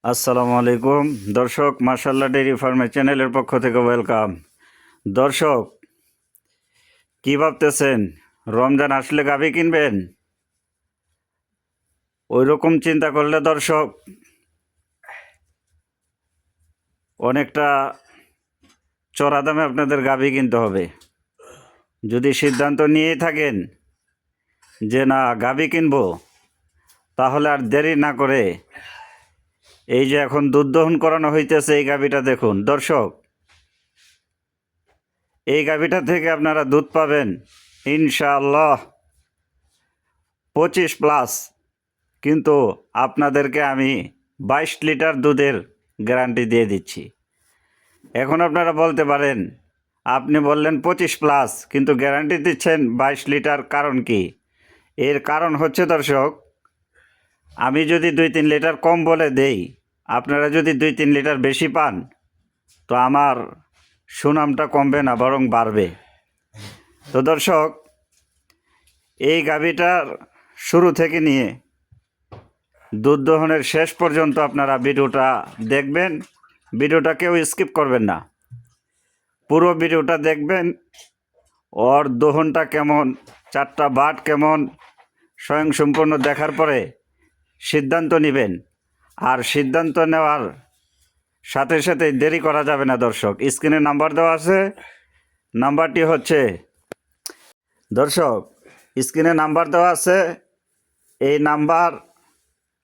আসসালামু আলাইকুম দর্শক, মাশাআল্লাহ ডেইরি ফার্মের চ্যানেলের পক্ষ থেকে ওয়েলকাম। দর্শক, কি ভাবতেছেন রমজান আসলে গাভী কিনবেন? ওই রকম চিন্তা করলে দর্শক অনেকটা চড়া দামে আপনাদের গাভী কিনতে হবে। যদি সিদ্ধান্ত নিয়েই থাকেন যে না গাভী কিনবো, তাহলে আর দেরি না করে এই যে এখন দুধ দহন করানো হইতেছে এই গাভীটা দেখুন দর্শক। এই গাভীটা থেকে আপনারা দুধ পাবেন ইনশাআল্লাহ 25+। কিন্তু আপনাদেরকে আমি 22 লিটার দুধের গ্যারান্টি দিয়ে দিচ্ছি। এখন আপনারা বলতে পারেন, আপনি বললেন 25+, কিন্তু গ্যারান্টি দিচ্ছেন 22 লিটার, কারণ কি? এর কারণ হচ্ছে দর্শক, আমি যদি 2-3 লিটার কম বলে দেই, আপনারা যদি 2-3 লিটার বেশি পান, তো আমার সুনামটা কমবে না, বরং বাড়বে। তো দর্শক, এই গাভীটার শুরু থেকে নিয়ে দুধ দহনের শেষ পর্যন্ত আপনারা ভিডিওটা দেখবেন। ভিডিওটা কেউ স্কিপ করবেন না, পুরো ভিডিওটা দেখবেন। ওর দহনটা কেমন, চারটা বাট কেমন, স্বয়ংসম্পূর্ণ দেখার পরে সিদ্ধান্ত নেবেন। আর সিদ্ধান্ত নেওয়ার সাথে সাথে দেরি করা যাবে না দর্শক। স্ক্রিনে নাম্বার দেওয়া আছে, নাম্বারটি হচ্ছে দর্শক, স্ক্রিনে নাম্বার দেওয়া আছে। এই নাম্বার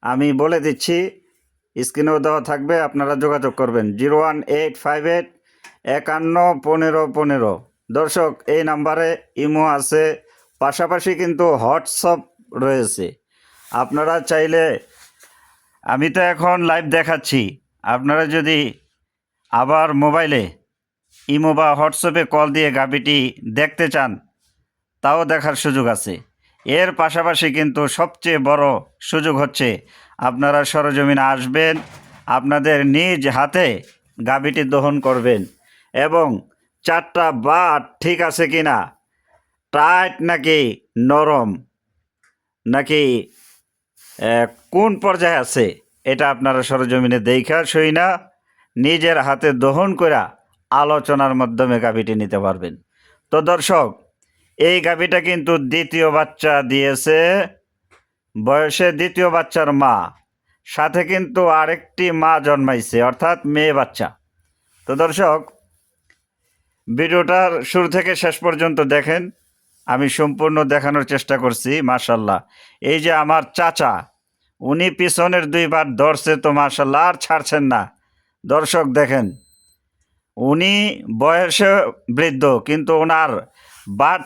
আমি বলে দিচ্ছি, স্ক্রিনেও দেওয়া থাকবে, আপনারা যোগাযোগ করবেন 01858 51 15 15। দর্শক, এই নাম্বারে ইমো আছে, পাশাপাশি কিন্তু হোয়াটসঅ্যাপ রয়েছে। আপনারা চাইলে, আমি তো এখন লাইভ দেখাচ্ছি, আপনারা যদি আবার মোবাইলে ইমো বা হোয়াটসঅ্যাপে কল দিয়ে গাভীটি দেখতে চান, তাও দেখার সুযোগ আছে। এর পাশাপাশি কিন্তু সবচেয়ে বড় সুযোগ হচ্ছে আপনারা সরজমিনে আসবেন, আপনাদের নিজ হাতে গাভীটি দহন করবেন এবং চারটা বাট ঠিক আছে কিনা, টাইট নাকি নরম, নাকি কোন পর্যায়ে আছে, এটা আপনারা সরজমিনে দেখা সই না নিজের হাতে দহন করা আলোচনার মাধ্যমে গাভীটি নিতে পারবেন। তো দর্শক, এই গাভীটা কিন্তু দ্বিতীয় বাচ্চা দিয়েছে, বয়সে দ্বিতীয় বাচ্চার মা, সাথে কিন্তু আরেকটি মা জন্মাইছে, অর্থাৎ মেয়ে বাচ্চা। তো দর্শক, ভিডিওটার শুরু থেকে শেষ পর্যন্ত দেখেন, আমি সম্পূর্ণ দেখানোর চেষ্টা করছি। মাশাল্লাহ, এই যে আমার চাচা, উনি পিছনের দুইবার ধরছে তো মাশাল্লাহ, আর ছাড়ছেন না। দর্শক দেখেন, উনি বয়সে বৃদ্ধ, কিন্তু ওনার বাট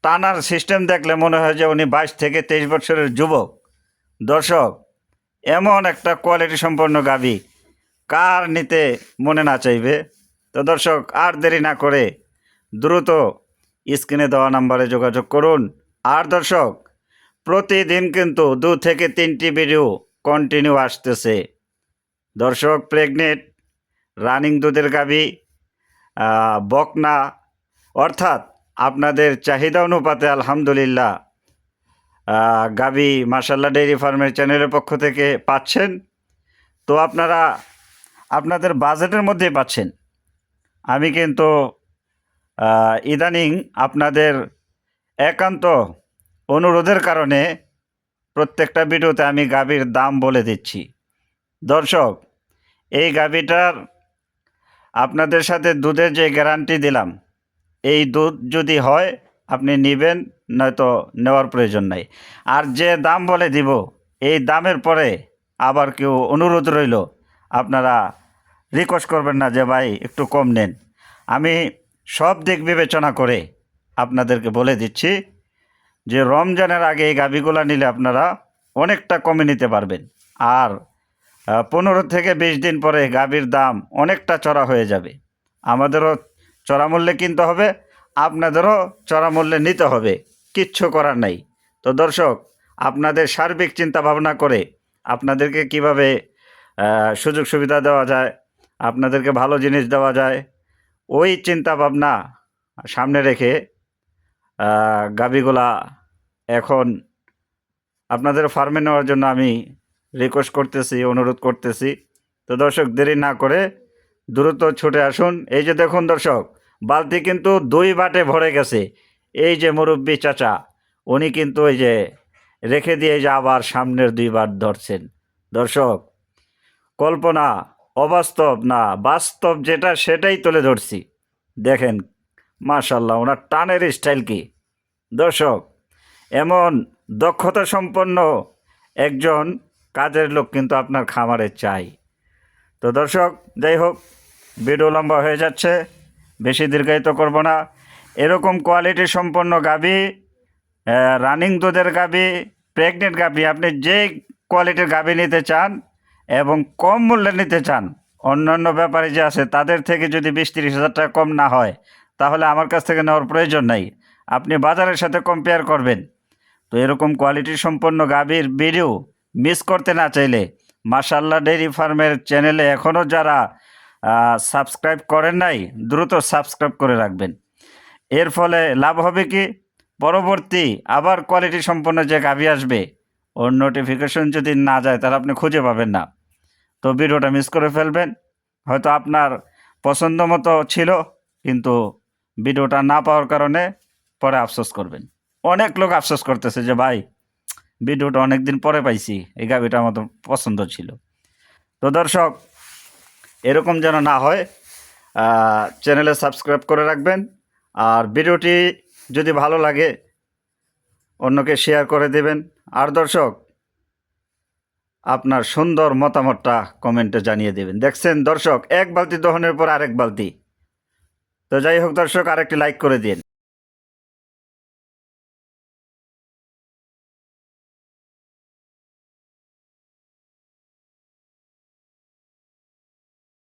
টানার সিস্টেম দেখলে মনে হয় যে উনি 22 থেকে 23 বছরের যুবক। দর্শক, এমন একটা কোয়ালিটি সম্পন্ন গাভী কার নিতে মনে না চাইবে? তো দর্শক, আর দেরি না করে দ্রুত স্ক্রিনে দেওয়া নাম্বারে যোগাযোগ করুন। আর দর্শক, প্রতিদিন কিন্তু 2 থেকে 3টি ভিডিও কন্টিনিউ আসতেছে। দর্শক, প্রেগনেন্ট, রানিং দুধের গাভী, বকনা, অর্থাৎ আপনাদের চাহিদা অনুপাতে আলহামদুলিল্লাহ গাভী মাশাআল্লাহ ডেইরি ফার্মের চ্যানেলের পক্ষ থেকে পাচ্ছেন। তো আপনারা আপনাদের বাজেটের মধ্যেই পাচ্ছেন। আমি কিন্তু ইদানিং আপনাদের একান্ত অনুরোধের কারণে প্রত্যেকটা ভিডিওতে আমি গাভীর দাম বলে দিচ্ছি। দর্শক, এই গাভীটার আপনাদের সাথে দুধের যে গ্যারান্টি দিলাম, এই দুধ যদি হয় আপনি নেবেন, নয়তো নেওয়ার প্রয়োজন নাই। আর যে দাম বলে দিব, এই দামের পরে আবার কেউ অনুরোধ রইল, আপনারা রিকোয়েস্ট করবেন না যে ভাই একটু কম নেন। আমি সব দিক বিবেচনা করে আপনাদেরকে বলে দিচ্ছি যে রমজানের আগে এই গাভীগুলো নিলে আপনারা অনেকটা কমে নিতে পারবেন। আর 15 থেকে 20 দিন পরে গাভীর দাম অনেকটা চড়া হয়ে যাবে। আমাদেরও চড়া মূল্যে কিনতে হবে, আপনাদেরও চড়া মূল্যে নিতে হবে, কিচ্ছু করার নাই। তো দর্শক, আপনাদের সার্বিক চিন্তা ভাবনা করে আপনাদেরকে কিভাবে সুযোগ সুবিধা দেওয়া যায়, আপনাদেরকে ভালো জিনিস দেওয়া যায়, ওই চিন্তা ভাবনা সামনে রেখে গাভীগুলা এখন আপনাদের ফার্মে নেওয়ার জন্য আমি রিকোয়েস্ট করতেছি, অনুরোধ করতেছি। তো দর্শক দেরি না করে দ্রুত ছুটে আসুন। এই যে দেখুন দর্শক, বালতি কিন্তু 2 বাটে ভরে গেছে। এই যে মুরব্বী চাচা, উনি কিন্তু ওই যে রেখে দিয়ে যে আবার সামনের 2 বাট ধরছেন। দর্শক, কল্পনা, অবাস্তব না, বাস্তব যেটা সেটাই তুলে ধরছি। দেখেন মাশাল্লাহ ওনার টানের স্টাইল কি! দর্শক, এমন দক্ষতা সম্পন্ন একজন কাজের লোক কিন্তু আপনার খামারে চাই। তো দর্শক, যাই হোক, ভিডিও লম্বা হয়ে যাচ্ছে, বেশি দীর্ঘায়িত করব না। এরকম কোয়ালিটি সম্পন্ন গাভী, রানিং দুধের গাভী, প্রেগনেন্ট গাভী, আপনি যে কোয়ালিটির গাভী নিতে চান এবং কম মূল্যে নিতে চান, অন্যান্য ব্যাপারী যে আছে তাদের থেকে যদি 20-30 হাজার টাকা কম না হয়, তাহলে আমার কাছ থেকে নেওয়ার প্রয়োজন নাই। আপনি বাজারের সাথে কম্পেয়ার করবেন। তো এরকম কোয়ালিটি সম্পন্ন গাভীর ভিডিও মিস করতে না চাইলে মাশাআল্লাহ ডেইরি ফার্মের চ্যানেলে এখনও যারা সাবস্ক্রাইব করেন নাই, দ্রুত সাবস্ক্রাইব করে রাখবেন। এর ফলে লাভ হবে কি, পরবর্তী আবার কোয়ালিটি সম্পন্ন যে গাভী আসবে, ওর নোটিফিকেশন যদি না যায় তাহলে আপনি খুঁজে পাবেন না। তো ভিডিওটা মিস করে ফেলবেন। হয়তো আপনার পছন্দ মতো ছিল, কিন্তু ভিডিওটা না পাওয়ার কারণে পরে আফসোস করবেন। অনেক লোক আফসোস করতেছে যে ভাই, ভিডিওটা অনেক দিন পরে পাইছি, এই গাভীটা আমার তো পছন্দ ছিল। তো দর্শক, এরকম যেন না হয়, চ্যানেলে সাবস্ক্রাইব করে রাখবেন। আর ভিডিওটি যদি ভালো লাগে অন্যকে শেয়ার করে দেবেন। আর দর্শক, আপনার সুন্দর মতামতটা কমেন্টে জানিয়ে দেবেন। দেখছেন দর্শক, এক বালতি দহনের পর আরেক বালতি। তো যাই হোক দর্শক, আরেকটি লাইক করে দিন।